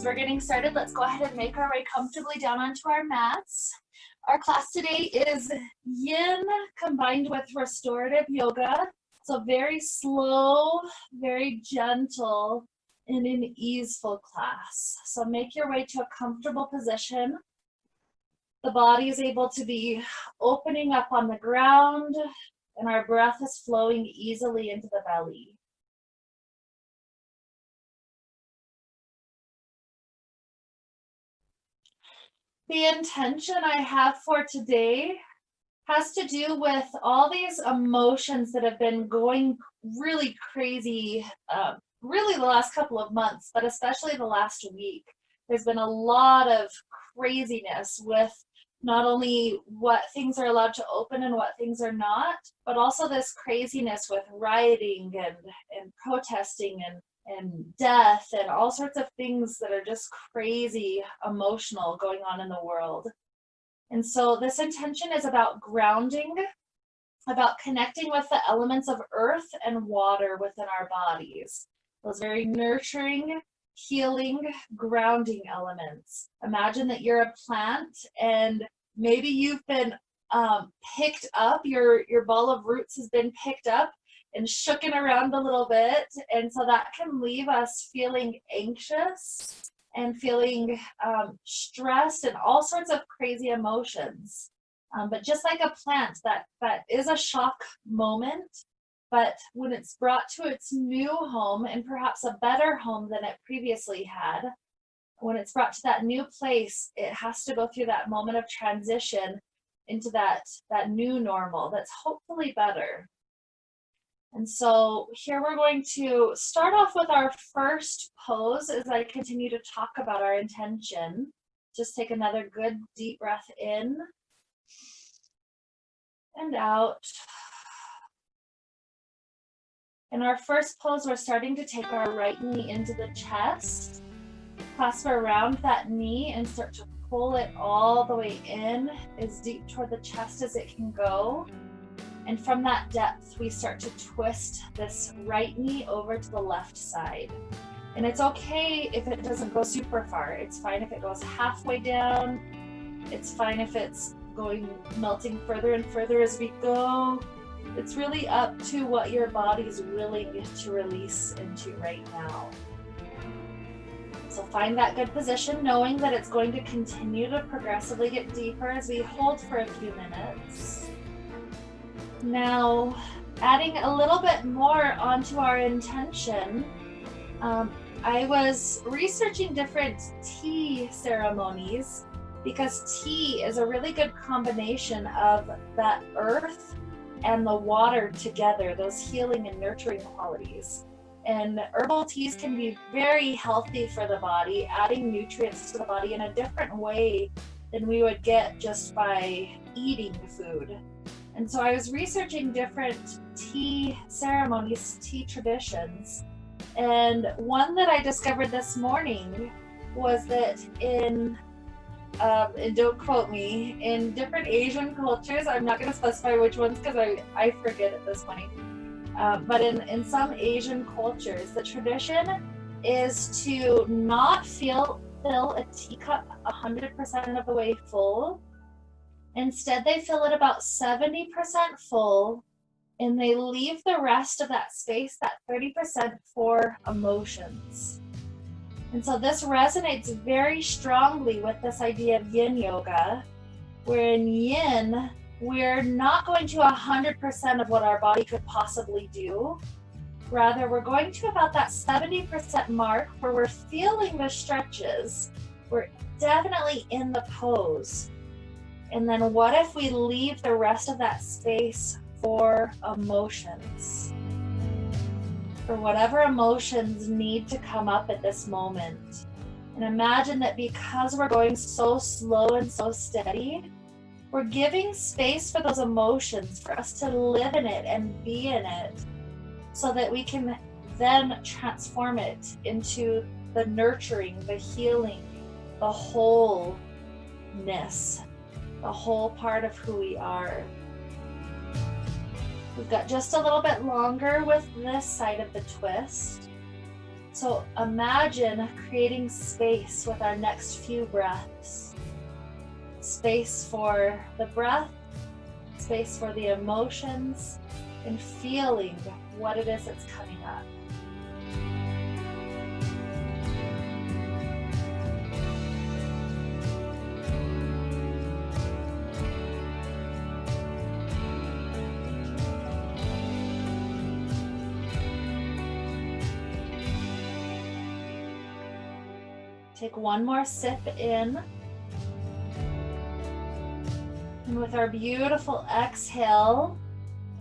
we're getting started, let's go ahead and make our way comfortably down onto our mats. Our class today is Yin combined with restorative yoga. So very slow, very gentle, and an easeful class. So make your way to a comfortable position. The body is able to be opening up on the ground, and our breath is flowing easily into the belly. The intention I have for today has to do with all these emotions that have been going really crazy, really the last couple of months, but especially the last week. There's been a lot of craziness with not only what things are allowed to open and what things are not, but also this craziness with rioting and protesting and death and all sorts of things that are just crazy emotional going on in the world. And so this intention is about grounding, about connecting with the elements of earth and water within our bodies. Those very nurturing, healing, grounding elements. Imagine that you're a plant and maybe you've been picked up, your ball of roots has been picked up and shooken around a little bit, and so that can leave us feeling anxious and feeling stressed and all sorts of crazy emotions. But just like a plant, that is a shock moment, but when it's brought to its new home and perhaps a better home than it previously had, when it's brought to that new place, it has to go through that moment of transition into that new normal that's hopefully better. And so here we're going to start off with our first pose as I continue to talk about our intention. Just take another good deep breath in and out. In our first pose, we're starting to take our right knee into the chest, clasp around that knee and start to pull it all the way in, as deep toward the chest as it can go. And from that depth, we start to twist this right knee over to the left side. And it's okay if it doesn't go super far. It's fine if it goes halfway down. It's fine if it's melting further and further as we go. It's really up to what your body's willing to release into right now. So find that good position, knowing that it's going to continue to progressively get deeper as we hold for a few minutes. Now, adding a little bit more onto our intention, I was researching different tea ceremonies because tea is a really good combination of that earth and the water together, those healing and nurturing qualities. And herbal teas can be very healthy for the body, adding nutrients to the body in a different way than we would get just by eating food. And so I was researching different tea ceremonies, tea traditions, and one that I discovered this morning was that and don't quote me, in different Asian cultures, I'm not going to specify which ones because I forget at this point, but in some Asian cultures, the tradition is to not fill a teacup 100% of the way full. Instead, they fill it about 70% full, and they leave the rest of that space, that 30%, for emotions. And so this resonates very strongly with this idea of yin yoga, where in yin, we're not going to 100% of what our body could possibly do. Rather, we're going to about that 70% mark where we're feeling the stretches. We're definitely in the pose. And then what if we leave the rest of that space for emotions? For whatever emotions need to come up at this moment. And imagine that because we're going so slow and so steady, we're giving space for those emotions, for us to live in it and be in it, so that we can then transform it into the nurturing, the healing, the wholeness, the whole part of who we are. We've got just a little bit longer with this side of the twist. So imagine creating space with our next few breaths. Space for the breath, space for the emotions, and feeling what it is that's coming up. Take one more sip in. And with our beautiful exhale,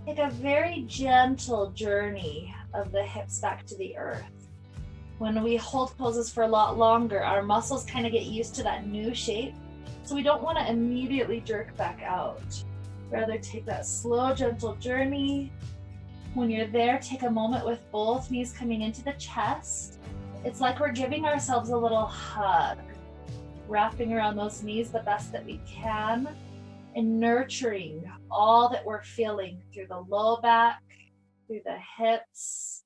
take a very gentle journey of the hips back to the earth. When we hold poses for a lot longer, our muscles kind of get used to that new shape. So we don't want to immediately jerk back out. Rather take that slow, gentle journey. When you're there, take a moment with both knees coming into the chest. It's like we're giving ourselves a little hug, wrapping around those knees the best that we can, and nurturing all that we're feeling through the low back, through the hips,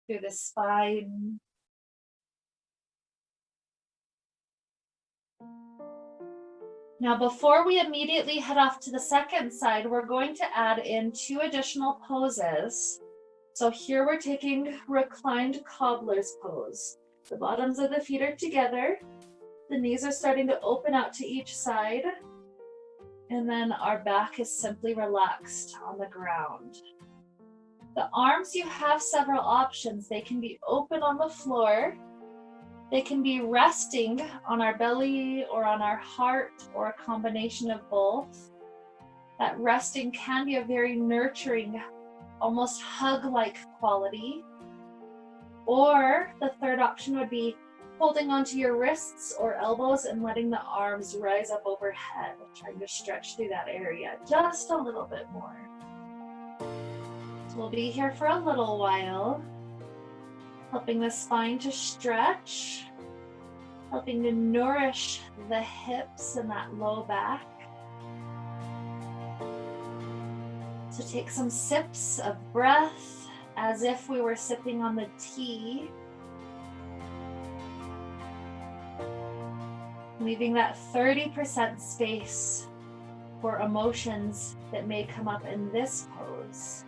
through the spine. Now, before we immediately head off to the second side, we're going to add in 2 additional poses. So here we're taking reclined cobbler's pose. The bottoms of the feet are together. The knees are starting to open out to each side. And then our back is simply relaxed on the ground. The arms, you have several options. They can be open on the floor. They can be resting on our belly or on our heart, or a combination of both. That resting can be a very nurturing, almost hug-like quality. Or the third option would be holding onto your wrists or elbows and letting the arms rise up overhead, trying to stretch through that area just a little bit more. So we'll be here for a little while, helping the spine to stretch, helping to nourish the hips and that low back. So take some sips of breath as if we were sipping on the tea. Leaving that 30% space for emotions that may come up in this pose.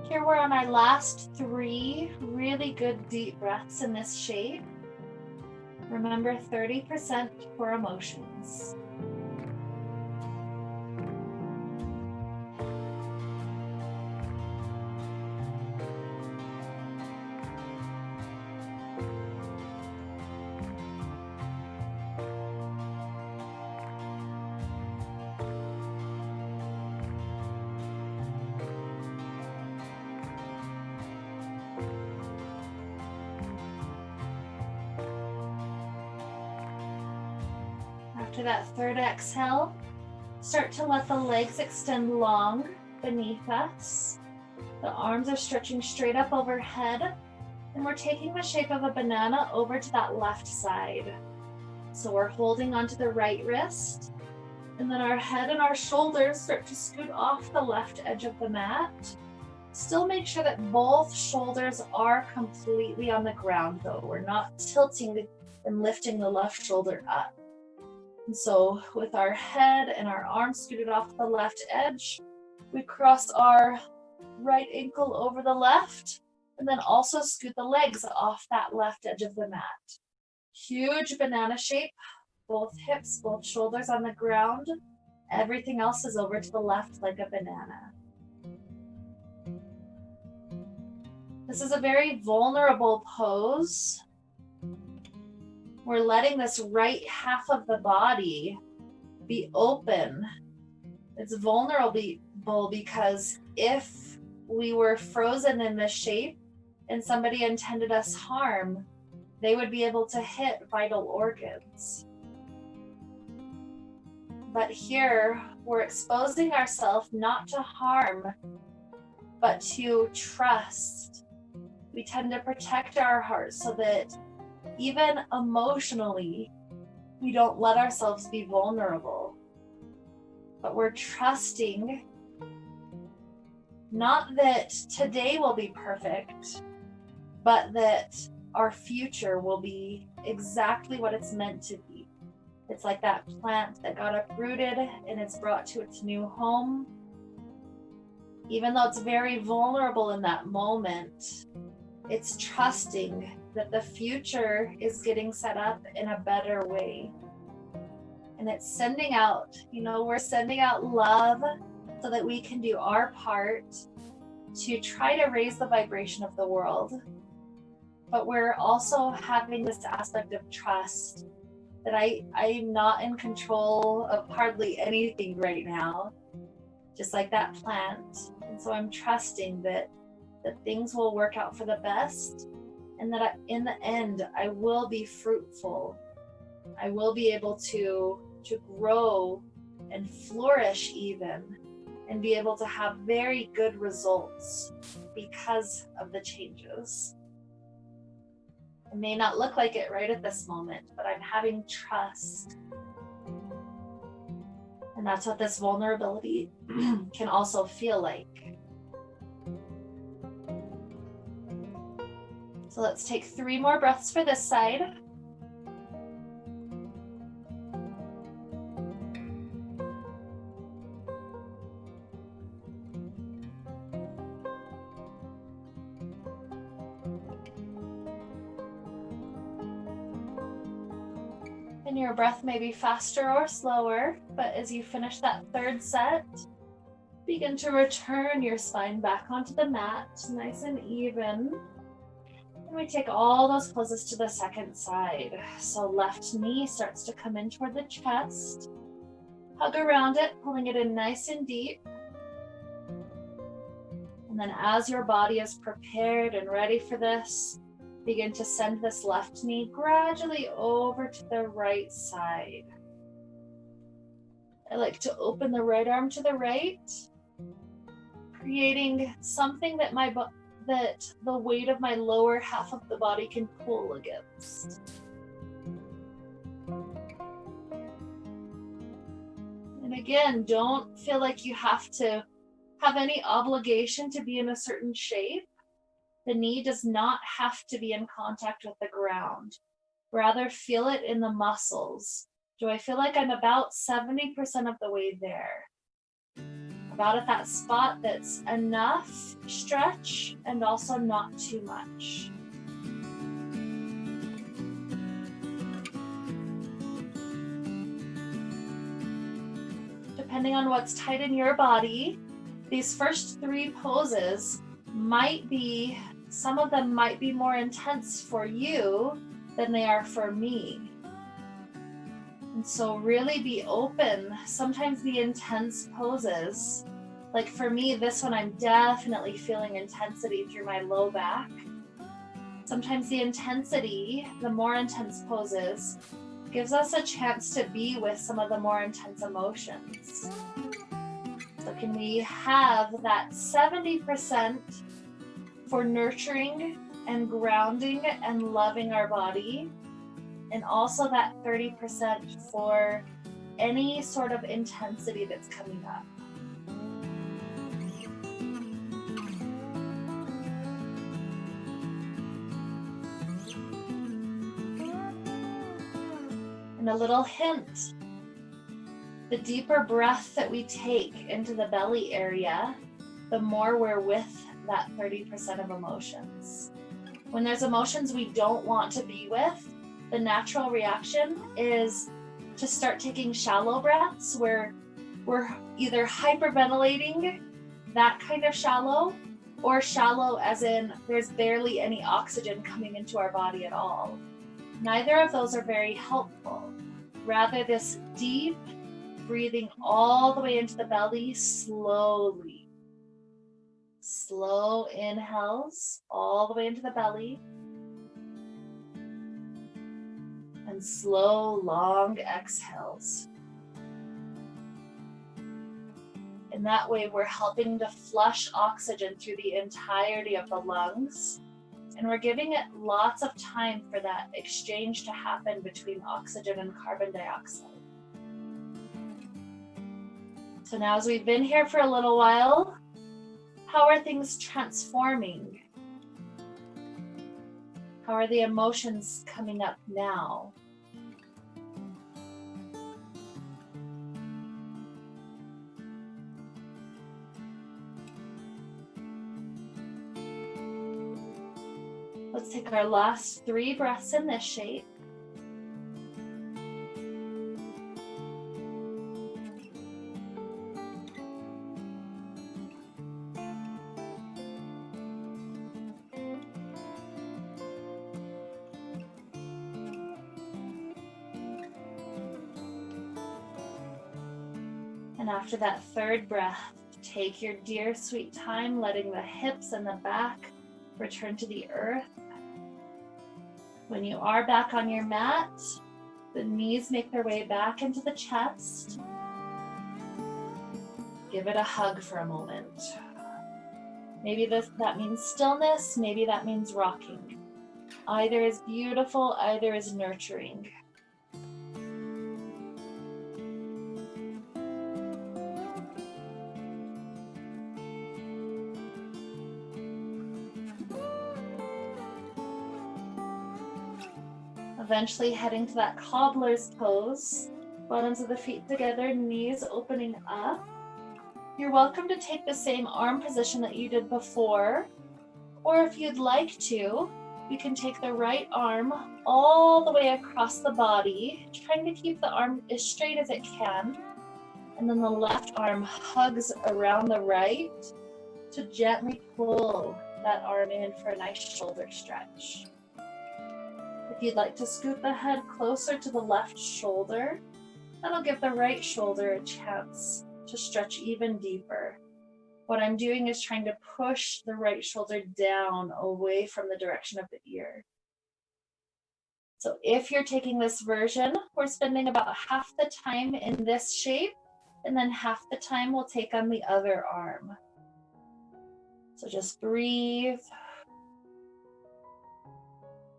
Here we're on our last 3 really good deep breaths in this shape. Remember, 30% for emotions. After that third exhale, start to let the legs extend long beneath us. The arms are stretching straight up overhead, and we're taking the shape of a banana over to that left side. So we're holding onto the right wrist, and then our head and our shoulders start to scoot off the left edge of the mat. Still make sure that both shoulders are completely on the ground though. We're not tilting and lifting the left shoulder up. And so with our head and our arms scooted off the left edge, we cross our right ankle over the left, And then also scoot the legs off that left edge of the mat. Huge banana shape, both hips, both shoulders on the ground. Everything else is over to the left like a banana. This is a very vulnerable pose. We're letting this right half of the body be open. It's vulnerable because if we were frozen in this shape and somebody intended us harm, they would be able to hit vital organs. But here, we're exposing ourselves not to harm, but to trust. We tend to protect our heart so that even emotionally, we don't let ourselves be vulnerable. But we're trusting not that today will be perfect, but that our future will be exactly what it's meant to be. It's like that plant that got uprooted and it's brought to its new home. Even though it's very vulnerable in that moment, it's trusting that the future is getting set up in a better way. And it's sending out, we're sending out love so that we can do our part to try to raise the vibration of the world. But we're also having this aspect of trust that I'm not in control of hardly anything right now, just like that plant. And so I'm trusting that things will work out for the best, and that in the end, I will be fruitful. I will be able to grow and flourish even, and be able to have very good results because of the changes. It may not look like it right at this moment, but I'm having trust. And that's what this vulnerability can also feel like. So let's take 3 more breaths for this side. And your breath may be faster or slower, but as you finish that 3rd set, begin to return your spine back onto the mat, nice and even. And we take all those poses to the 2nd side. So left knee starts to come in toward the chest. Hug around it, pulling it in nice and deep. And then as your body is prepared and ready for this, begin to send this left knee gradually over to the right side. I like to open the right arm to the right, creating something that that the weight of my lower half of the body can pull against. And again, don't feel like you have to have any obligation to be in a certain shape. The knee does not have to be in contact with the ground. Rather, feel it in the muscles. Do I feel like I'm about 70% of the way there? About at that spot that's enough stretch and also not too much. Depending on what's tight in your body, these first 3 poses some of them might be more intense for you than they are for me. And so really be open. Sometimes the intense poses, like for me, this one, I'm definitely feeling intensity through my low back. Sometimes the intensity, the more intense poses, gives us a chance to be with some of the more intense emotions. So can we have that 70% for nurturing and grounding and loving our body, and also that 30% for any sort of intensity that's coming up. And a little hint, the deeper breath that we take into the belly area, the more we're with that 30% of emotions. When there's emotions we don't want to be with, the natural reaction is to start taking shallow breaths where we're either hyperventilating, that kind of shallow, or shallow as in there's barely any oxygen coming into our body at all. Neither of those are very helpful. Rather, this deep breathing all the way into the belly slowly. Slow inhales all the way into the belly. And slow, long exhales. In that way, we're helping to flush oxygen through the entirety of the lungs, and we're giving it lots of time for that exchange to happen between oxygen and carbon dioxide. So now, as we've been here for a little while, how are things transforming? How are the emotions coming up now? Let's take our last 3 breaths in this shape. And after that 3rd breath, take your dear sweet time, letting the hips and the back return to the earth. When you are back on your mat, the knees make their way back into the chest. Give it a hug for a moment. Maybe that means stillness, maybe that means rocking. Either is beautiful, either is nurturing. Eventually heading to that cobbler's pose, bottoms of the feet together, knees opening up. You're welcome to take the same arm position that you did before, or if you'd like to, you can take the right arm all the way across the body, trying to keep the arm as straight as it can, and then the left arm hugs around the right to gently pull that arm in for a nice shoulder stretch. If you'd like to scoot the head closer to the left shoulder, that'll give the right shoulder a chance to stretch even deeper. What I'm doing is trying to push the right shoulder down away from the direction of the ear. So if you're taking this version, we're spending about half the time in this shape, and then half the time we'll take on the other arm. So just breathe.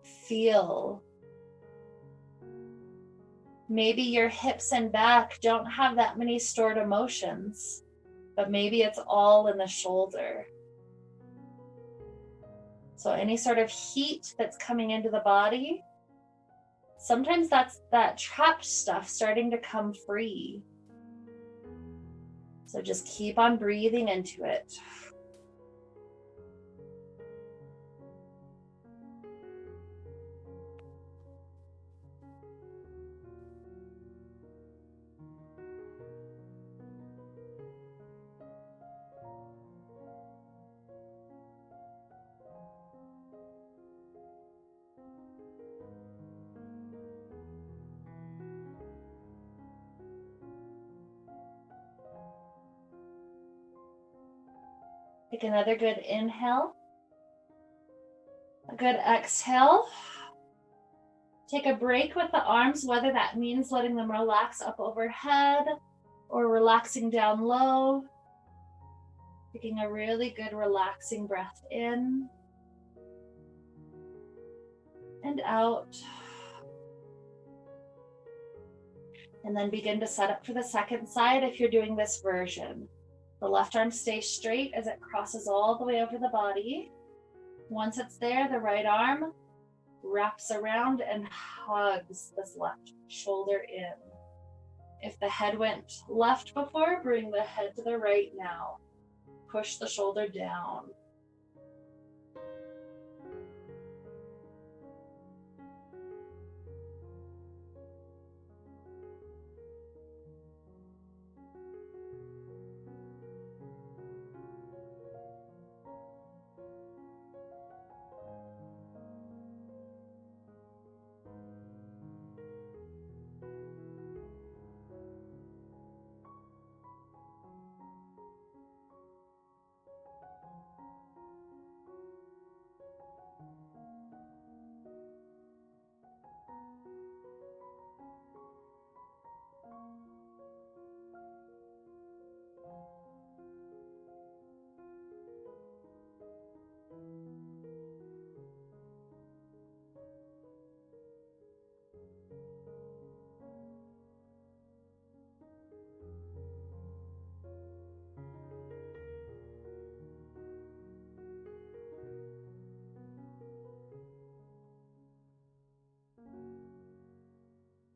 Feel. Maybe your hips and back don't have that many stored emotions, but maybe it's all in the shoulder. So any sort of heat that's coming into the body, sometimes that's that trapped stuff starting to come free. So just keep on breathing into it. Take another good inhale, a good exhale. Take a break with the arms, whether that means letting them relax up overhead or relaxing down low. Taking a really good relaxing breath in and out. And then begin to set up for the second side if you're doing this version. The left arm stays straight as it crosses all the way over the body. Once it's there, the right arm wraps around and hugs this left shoulder in. If the head went left before, bring the head to the right now. Push the shoulder down.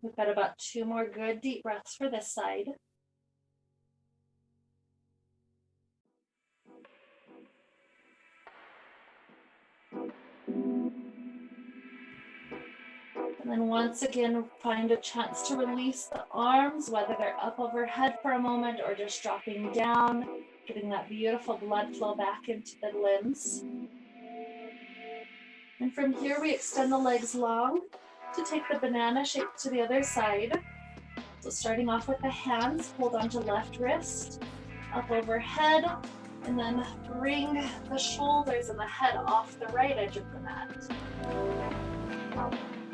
We've got about 2 more good deep breaths for this side. And then once again, find a chance to release the arms, whether they're up overhead for a moment or just dropping down, getting that beautiful blood flow back into the limbs. And from here, we extend the legs long to take the banana shape to the other side. So starting off with the hands, hold on to left wrist, up overhead, and then bring the shoulders and the head off the right edge of the mat.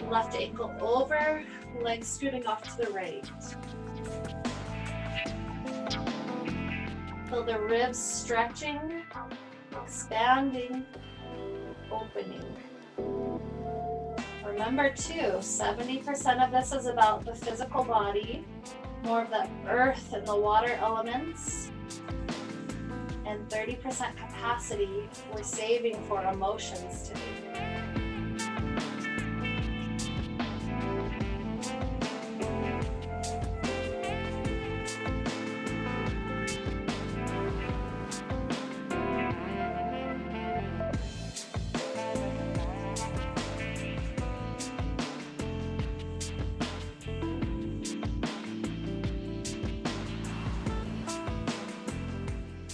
Left ankle over, legs scooting off to the right. Feel the ribs stretching, expanding, opening. Remember too, 70% of this is about the physical body, more of the earth and the water elements, and 30% capacity we're saving for emotions today.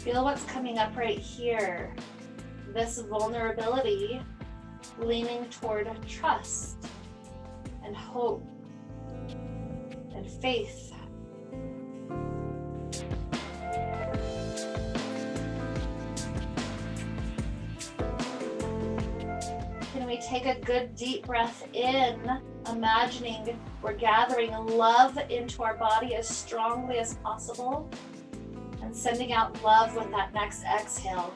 Feel what's coming up right here. This vulnerability leaning toward trust and hope and faith. Can we take a good deep breath in, imagining we're gathering love into our body as strongly as possible? And sending out love with that next exhale.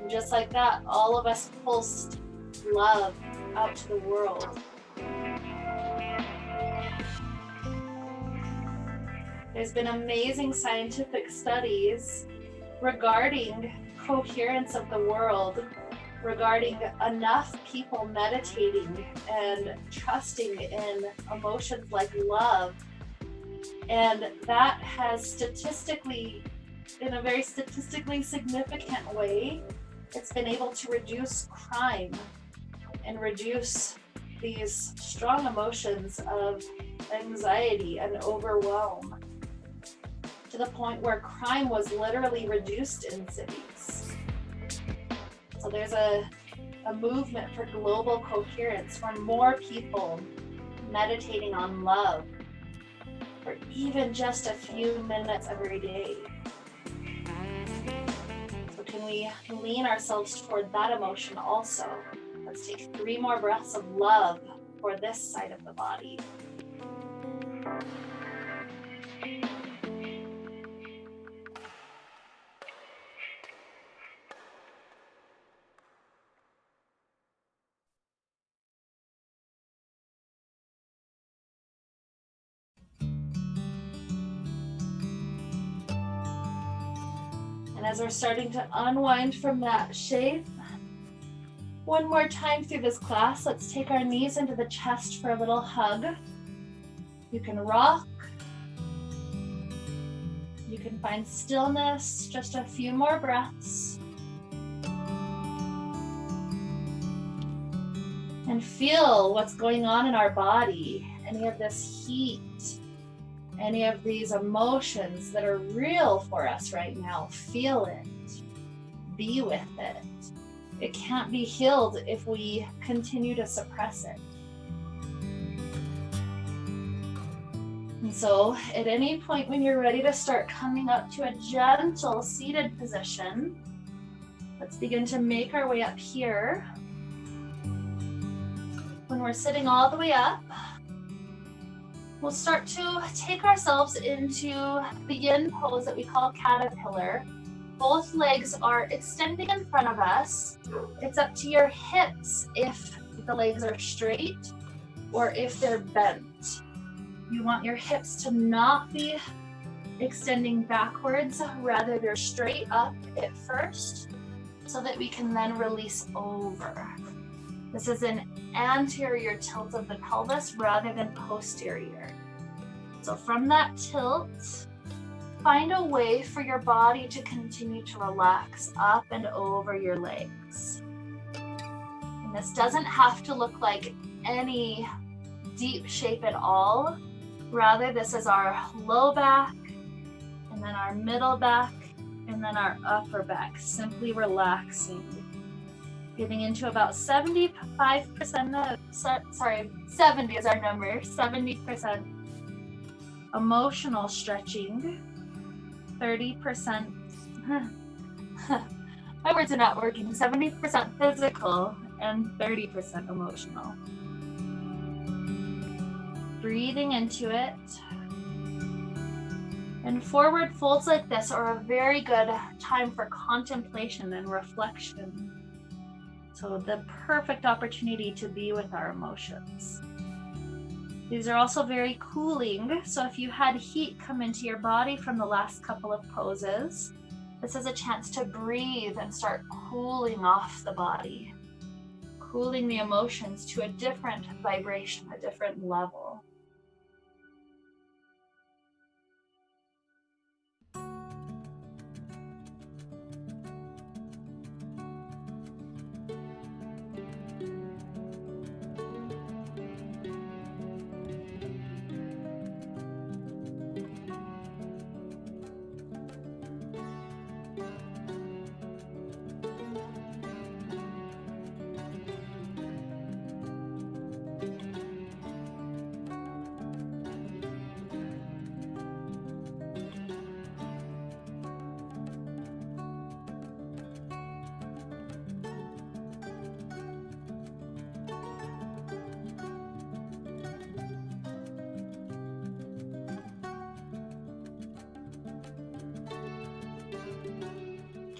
And just like that, all of us pulsed love out to the world. There's been amazing scientific studies regarding coherence of the world, regarding enough people meditating and trusting in emotions like love. And that has statistically, in a very statistically significant way, it's been able to reduce crime and reduce these strong emotions of anxiety and overwhelm to the point where crime was literally reduced in cities. So there's a movement for global coherence, for more people meditating on love, for even just a few minutes every day. So can we lean ourselves toward that emotion also? Let's take 3 more breaths of love for this side of the body. As we're starting to unwind from that shape, one more time through this class, let's take our knees into the chest for a little hug. You can rock. You can find stillness, just a few more breaths. And feel what's going on in our body, any of this heat, any of these emotions that are real for us right now. Feel it. Be with it. It can't be healed if we continue to suppress it. And so at any point when you're ready to start coming up to a gentle seated position, let's begin to make our way up here. When we're sitting all the way up, we'll start to take ourselves into the yin pose that we call caterpillar. Both legs are extending in front of us. It's up to your hips if the legs are straight or if they're bent. You want your hips to not be extending backwards, rather they're straight up at first so that we can then release over. This is an anterior tilt of the pelvis rather than posterior. So from that tilt, find a way for your body to continue to relax up and over your legs. And this doesn't have to look like any deep shape at all. Rather, this is our low back, and then our middle back, and then our upper back, simply relaxing. Getting into about 75% of, 70 is our number, 70% emotional stretching, 30%, my words are not working, 70% physical and 30% emotional. Breathing into it. And forward folds like this are a very good time for contemplation and reflection. So the perfect opportunity to be with our emotions. These are also very cooling. So if you had heat come into your body from the last couple of poses, this is a chance to breathe and start cooling off the body, cooling the emotions to a different vibration, a different level.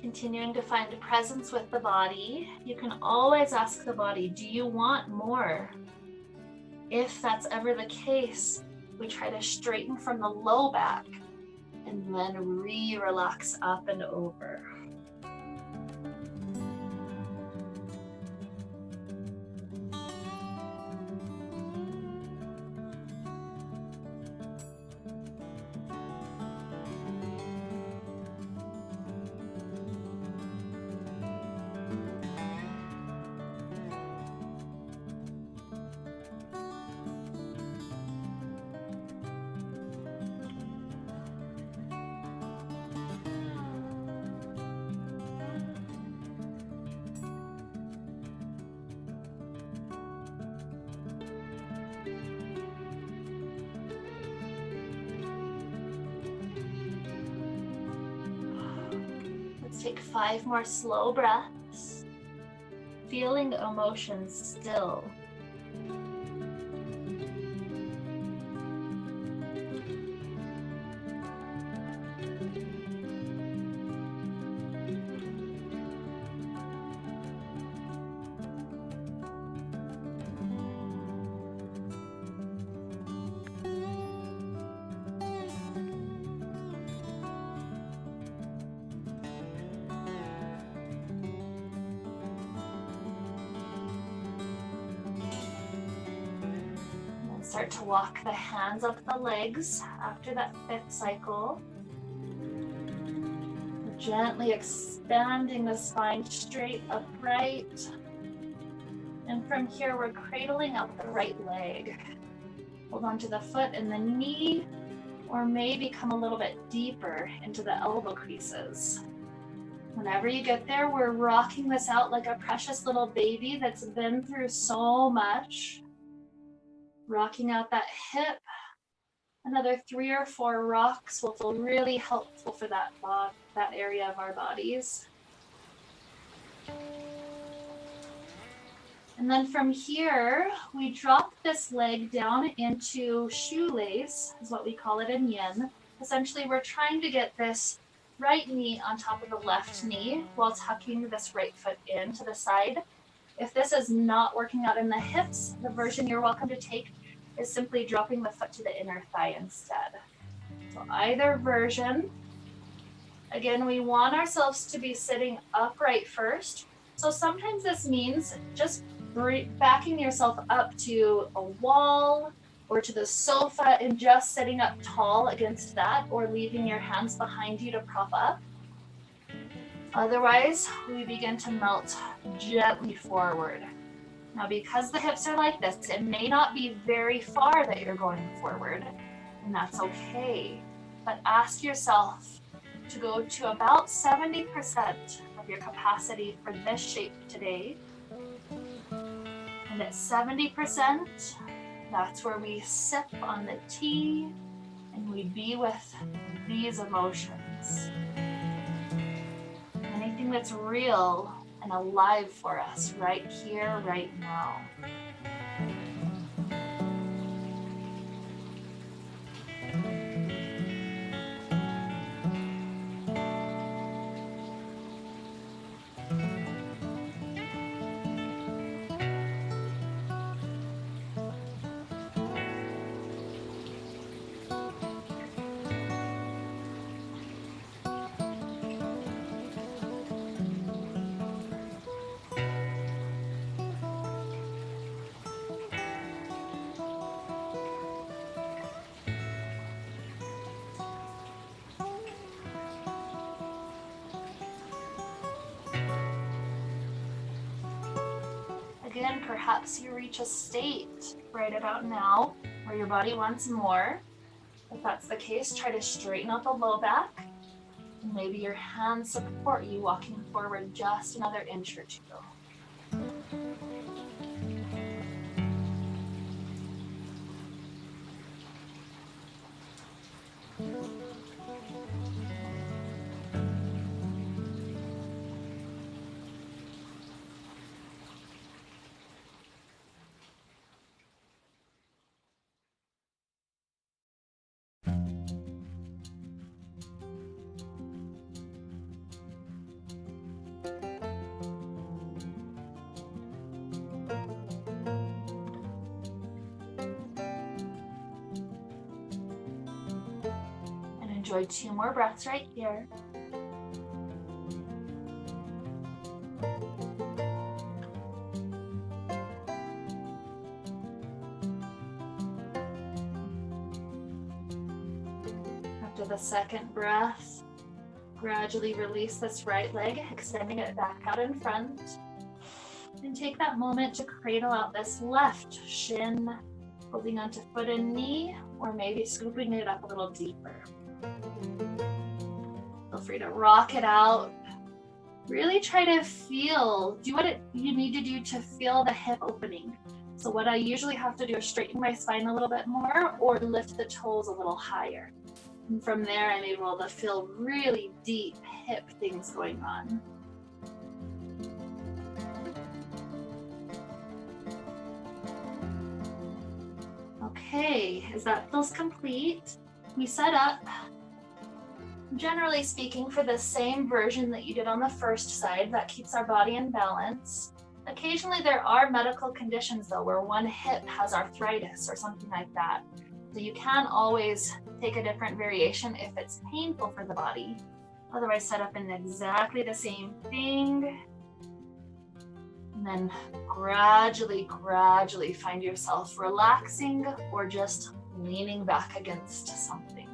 Continuing to find a presence with the body, you can always ask the body, do you want more? If that's ever the case, we try to straighten from the low back and then relax up and over. Take 5 more slow breaths, feeling emotions still. Start to walk the hands up the legs after that 5th cycle. Gently expanding the spine straight upright. And from here, we're cradling up the right leg. Hold on to the foot and the knee, or maybe come a little bit deeper into the elbow creases. Whenever you get there, we're rocking this out like a precious little baby that's been through so much. Rocking out that hip. Another 3 or 4 rocks will feel really helpful for that area of our bodies. And then from here, we drop this leg down into shoelace, is what we call it in yin. Essentially, we're trying to get this right knee on top of the left knee while tucking this right foot in to the side. If this is not working out in the hips, the version you're welcome to take is simply dropping the foot to the inner thigh instead. So either version. Again, we want ourselves to be sitting upright first. So sometimes this means just backing yourself up to a wall or to the sofa and just sitting up tall against that, or leaving your hands behind you to prop up. Otherwise, we begin to melt gently forward. Now, because the hips are like this, it may not be very far that you're going forward, and that's okay. But ask yourself to go to about 70% of your capacity for this shape today. And at 70%, that's where we sip on the tea and we be with these emotions. Anything that's real and alive for us right here, right now. Again, perhaps you reach a state right about now where your body wants more. If that's the case, try to straighten out the low back. And maybe your hands support you walking forward just another inch or two. Enjoy 2 more breaths right here. After the second breath, gradually release this right leg, extending it back out in front. And take that moment to cradle out this left shin, holding onto foot and knee, or maybe scooping it up a little deeper. Feel free to rock it out. Really try to do what you need to do to feel the hip opening. So what I usually have to do is straighten my spine a little bit more or lift the toes a little higher. And from there, I'm able to feel really deep hip things going on. Okay, as that feels complete, we set up, generally speaking, for the same version that you did on the first side. That keeps our body in balance. Occasionally there are medical conditions though where one hip has arthritis or something like that. So you can always take a different variation if it's painful for the body. Otherwise, set up in exactly the same thing. And then gradually find yourself relaxing or just leaning back against something.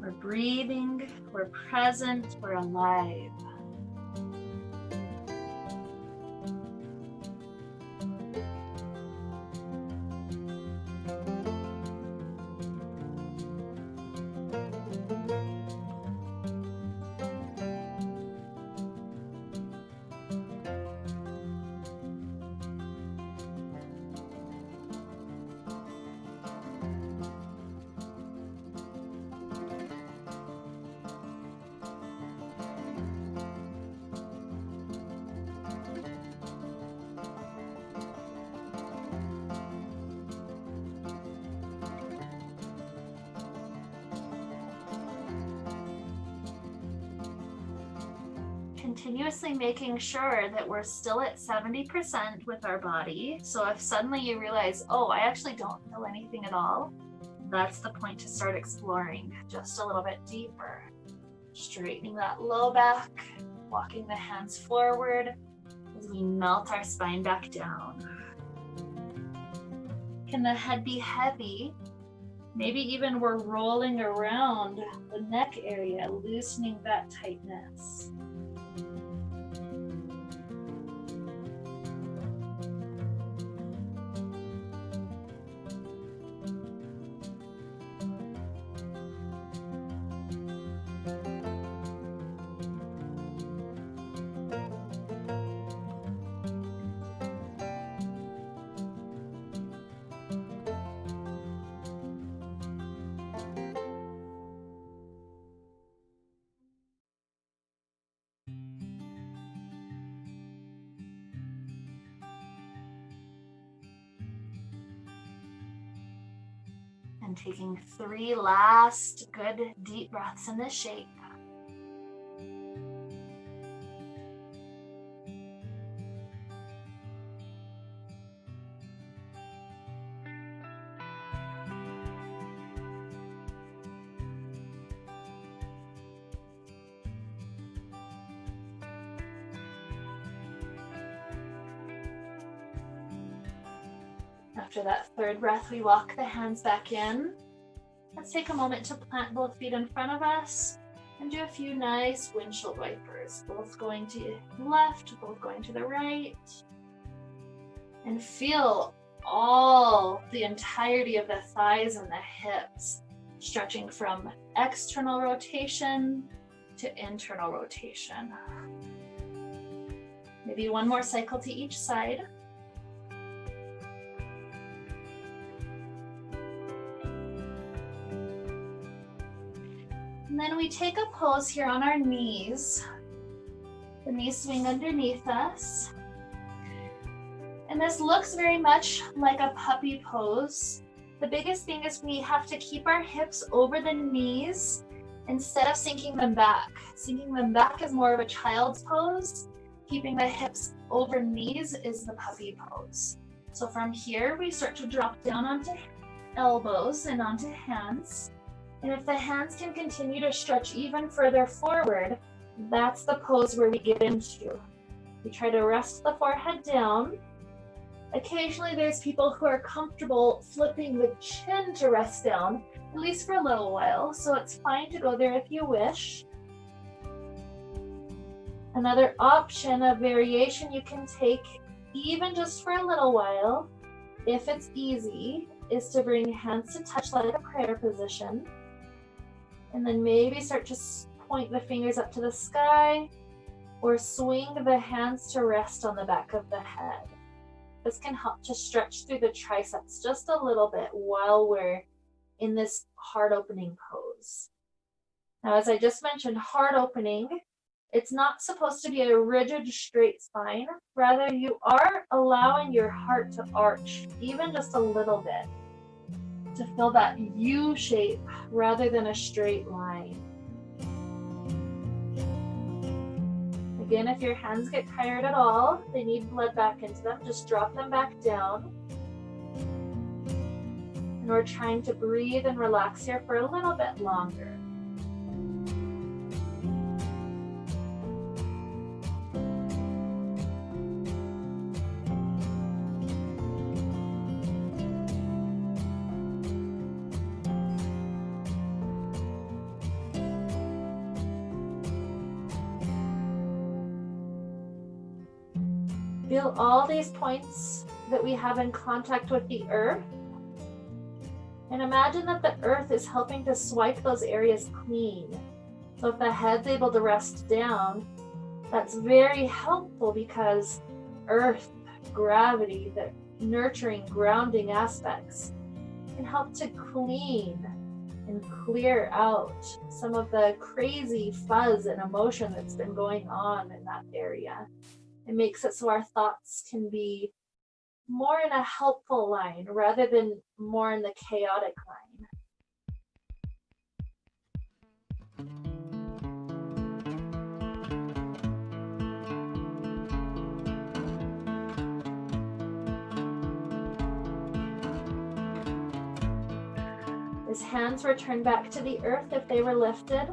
We're breathing, we're present, we're alive. Continuously making sure that we're still at 70% with our body. So if suddenly you realize, oh, I actually don't feel anything at all, that's the point to start exploring just a little bit deeper. Straightening that low back, walking the hands forward as we melt our spine back down. Can the head be heavy? Maybe even we're rolling around the neck area, loosening that tightness. And taking 3 last good deep breaths in this shape. After that 3rd breath, we walk the hands back in. Let's take a moment to plant both feet in front of us and do a few nice windshield wipers, both going to the left, both going to the right. And feel all the entirety of the thighs and the hips stretching from external rotation to internal rotation. Maybe one more cycle to each side. And then we take a pose here on our knees. The knees swing underneath us. And this looks very much like a puppy pose. The biggest thing is we have to keep our hips over the knees instead of sinking them back. Sinking them back is more of a child's pose. Keeping the hips over knees is the puppy pose. So from here, we start to drop down onto elbows and onto hands. And if the hands can continue to stretch even further forward, that's the pose where we get into. We try to rest the forehead down. Occasionally there's people who are comfortable flipping the chin to rest down, at least for a little while, so it's fine to go there if you wish. Another option of variation you can take, even just for a little while, if it's easy, is to bring hands to touch like a prayer position. And then maybe start to point the fingers up to the sky or swing the hands to rest on the back of the head. This can help to stretch through the triceps just a little bit while we're in this heart opening pose. Now, as I just mentioned, heart opening, it's not supposed to be a rigid straight spine. Rather, you are allowing your heart to arch even just a little bit, to fill that U shape rather than a straight line. Again, if your hands get tired at all, they need blood back into them, just drop them back down. And we're trying to breathe and relax here for a little bit longer. Feel all these points that we have in contact with the earth. And imagine that the earth is helping to swipe those areas clean. So if the head's able to rest down, that's very helpful because earth, gravity, the nurturing, grounding aspects can help to clean and clear out some of the crazy fuzz and emotion that's been going on in that area. It makes it so our thoughts can be more in a helpful line rather than more in the chaotic line. As hands return back to the earth if they were lifted,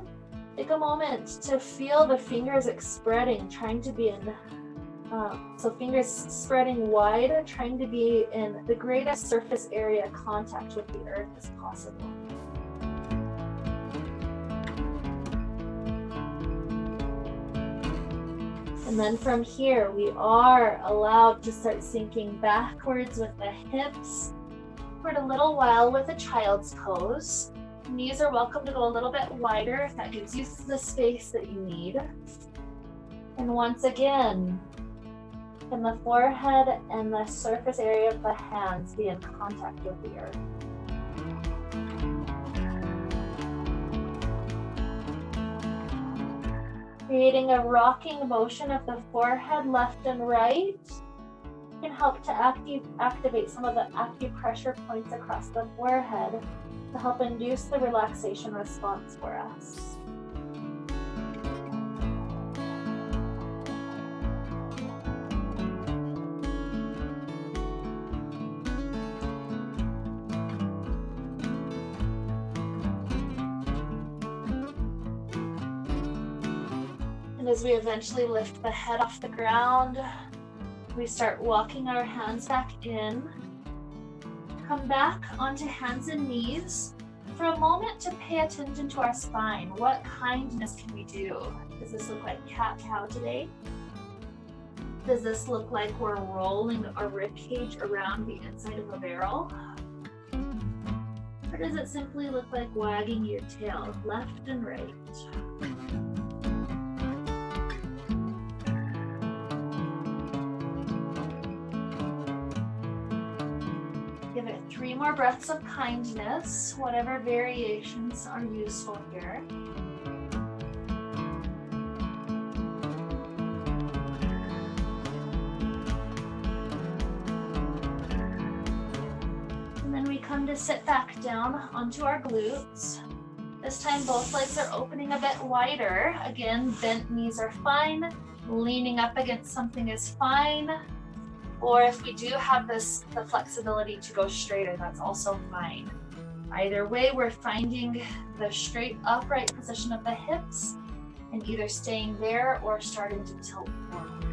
Take a moment to feel the fingers spreading, trying to be in, so fingers spreading wide, trying to be in the greatest surface area contact with the earth as possible. And then from here, we are allowed to start sinking backwards with the hips for a little while with a child's pose. Knees are welcome to go a little bit wider if that gives you the space that you need. And once again, can the forehead and the surface area of the hands be in contact with the earth? Creating a rocking motion of the forehead left and right can help to activate some of the acupressure points across the forehead to help induce the relaxation response for us. And as we eventually lift the head off the ground, we start walking our hands back in. Come back onto hands and knees for a moment to pay attention to our spine. What kindness can we do? Does this look like cat-cow today? Does this look like we're rolling our rib cage around the inside of a barrel? Or does it simply look like wagging your tail left and right? Give it 3 more breaths of kindness, whatever variations are useful here. And then we come to sit back down onto our glutes. This time both legs are opening a bit wider. Again, bent knees are fine. Leaning up against something is fine. Or if we do have the flexibility to go straighter, that's also fine. Either way, we're finding the straight upright position of the hips and either staying there or starting to tilt forward.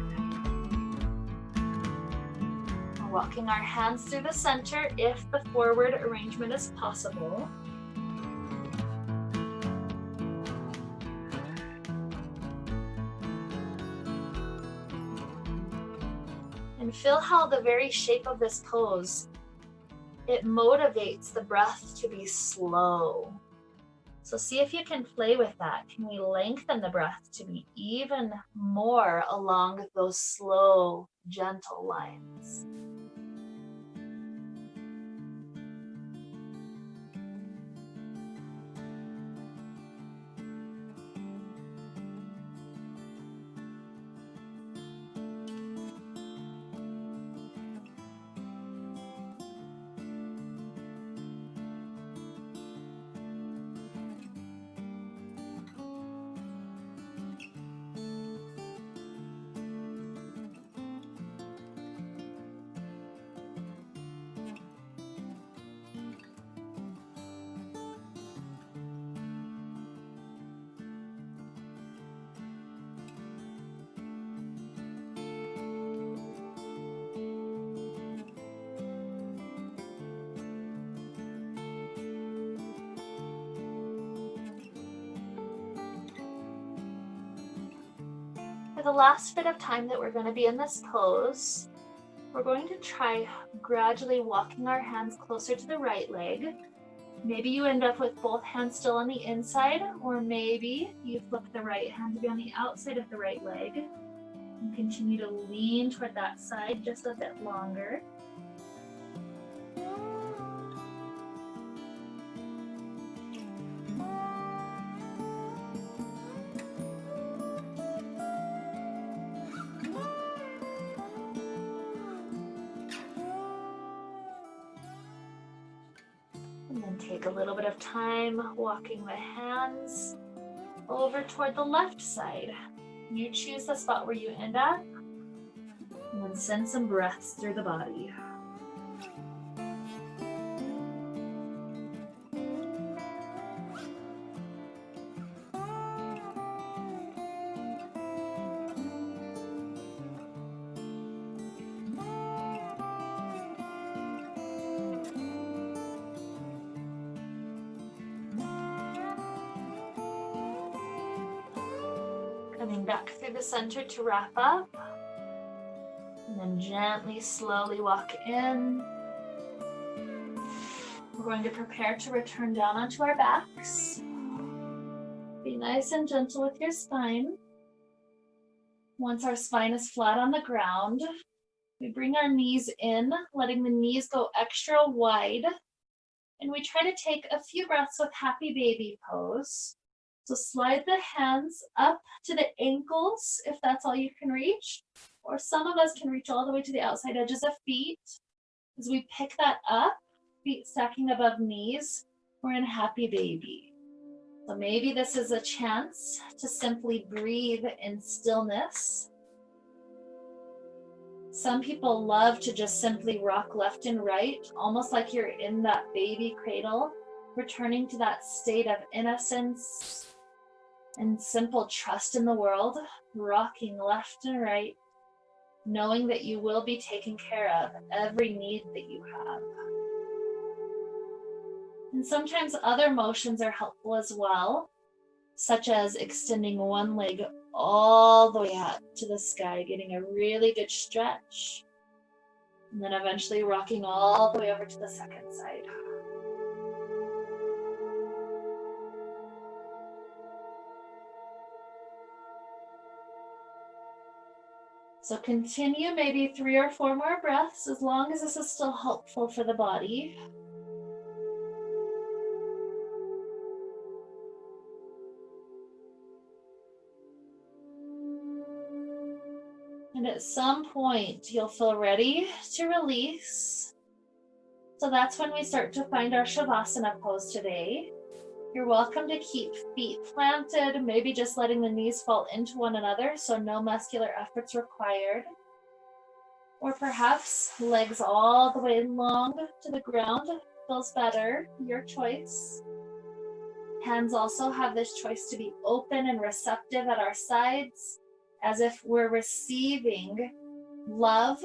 We're walking our hands through the center if the forward arrangement is possible. And feel how the very shape of this pose, it motivates the breath to be slow. So see if you can play with that. Can we lengthen the breath to be even more along those slow, gentle lines? For the last bit of time that we're going to be in this pose, we're going to try gradually walking our hands closer to the right leg. Maybe you end up with both hands still on the inside, or maybe you flip the right hand to be on the outside of the right leg. And continue to lean toward that side just a bit longer. And then take a little bit of time walking the hands over toward the left side. You choose the spot where you end up, and then send some breaths through the body. Coming back through the center to wrap up. And then gently, slowly walk in. We're going to prepare to return down onto our backs. Be nice and gentle with your spine. Once our spine is flat on the ground, we bring our knees in, letting the knees go extra wide. And we try to take a few breaths with happy baby pose. So slide the hands up to the ankles if that's all you can reach. Or some of us can reach all the way to the outside edges of feet. As we pick that up, feet stacking above knees, we're in happy baby. So maybe this is a chance to simply breathe in stillness. Some people love to just simply rock left and right, almost like you're in that baby cradle, returning to that state of innocence and simple trust in the world, rocking left and right, knowing that you will be taken care of, every need that you have. And sometimes other motions are helpful as well, such as extending one leg all the way up to the sky, getting a really good stretch, and then eventually rocking all the way over to the second side. So continue maybe 3 or 4 more breaths, as long as this is still helpful for the body. And at some point, you'll feel ready to release. So that's when we start to find our Shavasana pose today. You're welcome to keep feet planted, maybe just letting the knees fall into one another, so no muscular efforts required. Or perhaps legs all the way long to the ground feels better, your choice. Hands also have this choice to be open and receptive at our sides, as if we're receiving love,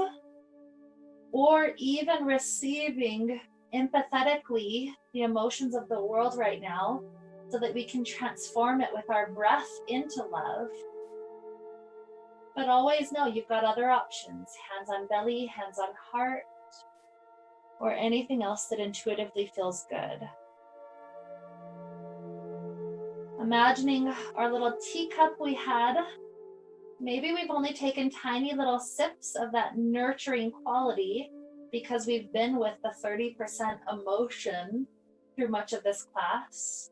or even receiving empathetically the emotions of the world right now, so that we can transform it with our breath into love. But always know you've got other options: hands on belly, hands on heart, or anything else that intuitively feels good. Imagining our little teacup we had. Maybe we've only taken tiny little sips of that nurturing quality because we've been with the 30% emotion through much of this class.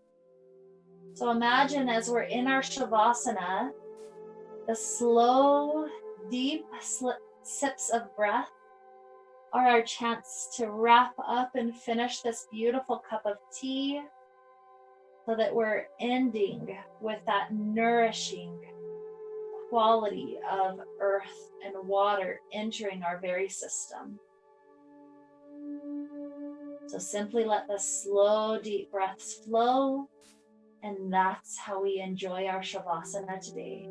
So imagine as we're in our Shavasana, the slow, deep sips of breath are our chance to wrap up and finish this beautiful cup of tea, so that we're ending with that nourishing quality of earth and water entering our very system. So simply let the slow, deep breaths flow, and that's how we enjoy our Shavasana today.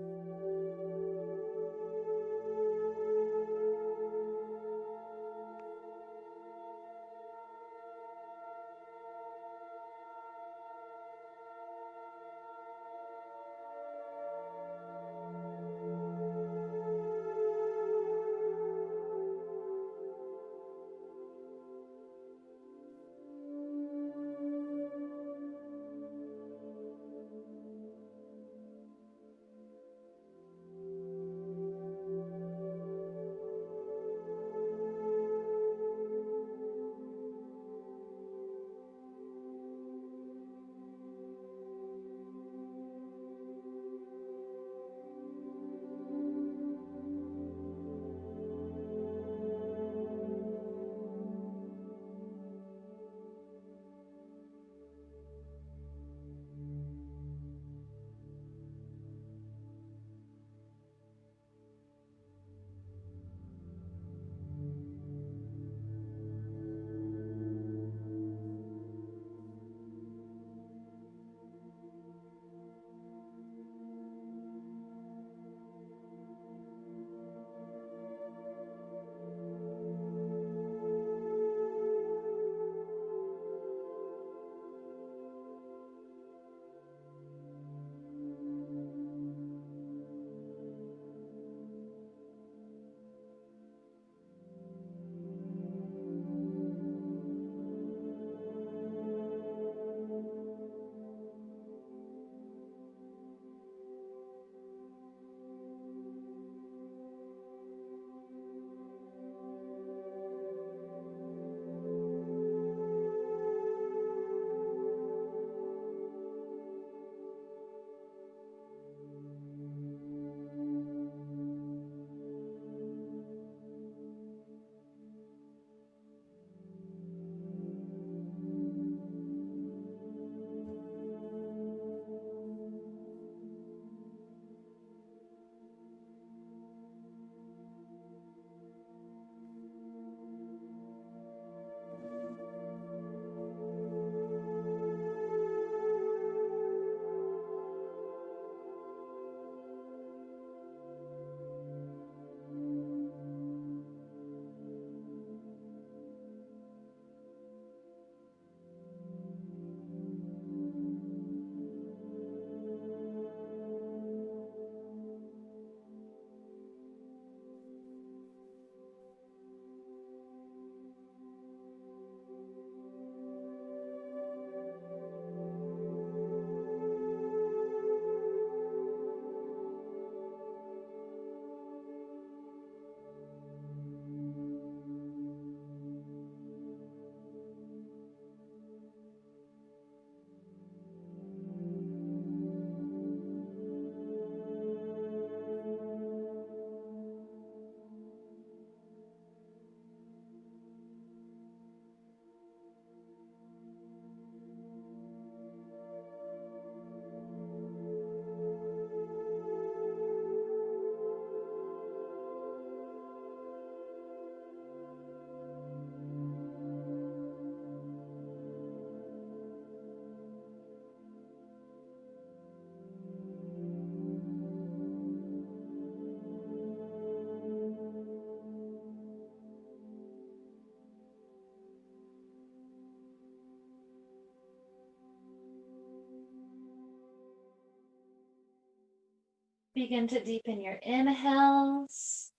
Begin to deepen your inhales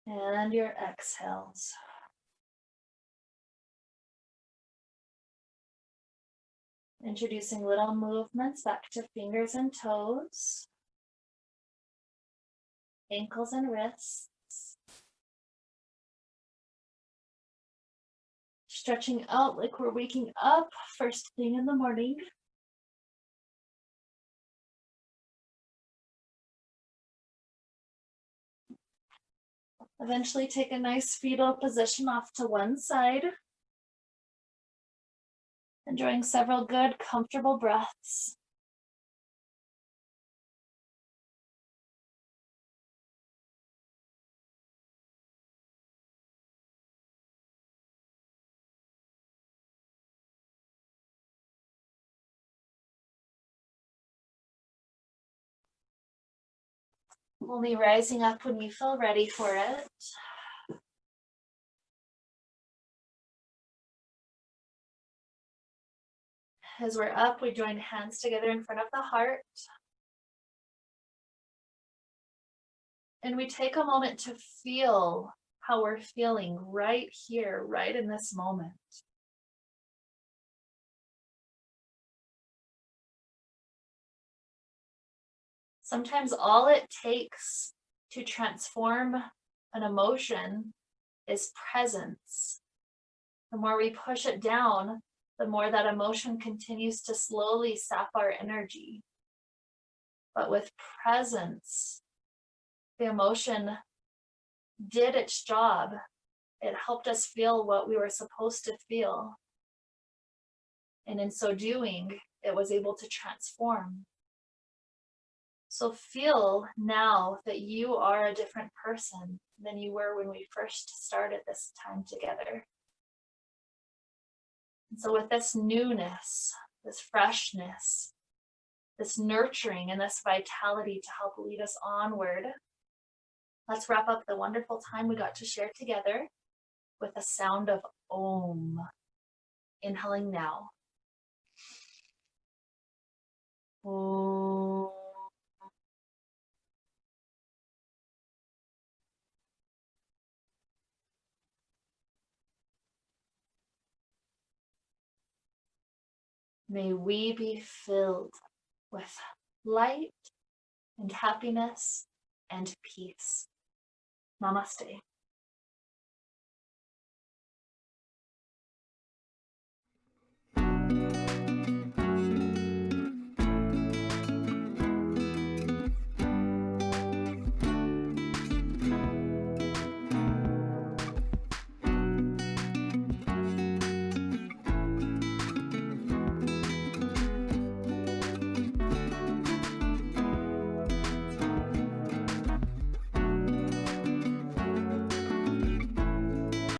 and your exhales. Introducing little movements back to fingers and toes, ankles and wrists. Stretching out like we're waking up first thing in the morning. Eventually take a nice fetal position off to one side. Enjoying several good, comfortable breaths. Only rising up when you feel ready for it. As we're up, we join hands together in front of the heart. And we take a moment to feel how we're feeling right here, right in this moment. Sometimes all it takes to transform an emotion is presence. The more we push it down, the more that emotion continues to slowly sap our energy. But with presence, the emotion did its job. It helped us feel what we were supposed to feel. And in so doing, it was able to transform. So feel now that you are a different person than you were when we first started this time together. And so with this newness, this freshness, this nurturing and this vitality to help lead us onward, let's wrap up the wonderful time we got to share together with a sound of Om. Inhaling now. Om. May we be filled with light and happiness and peace. Namaste.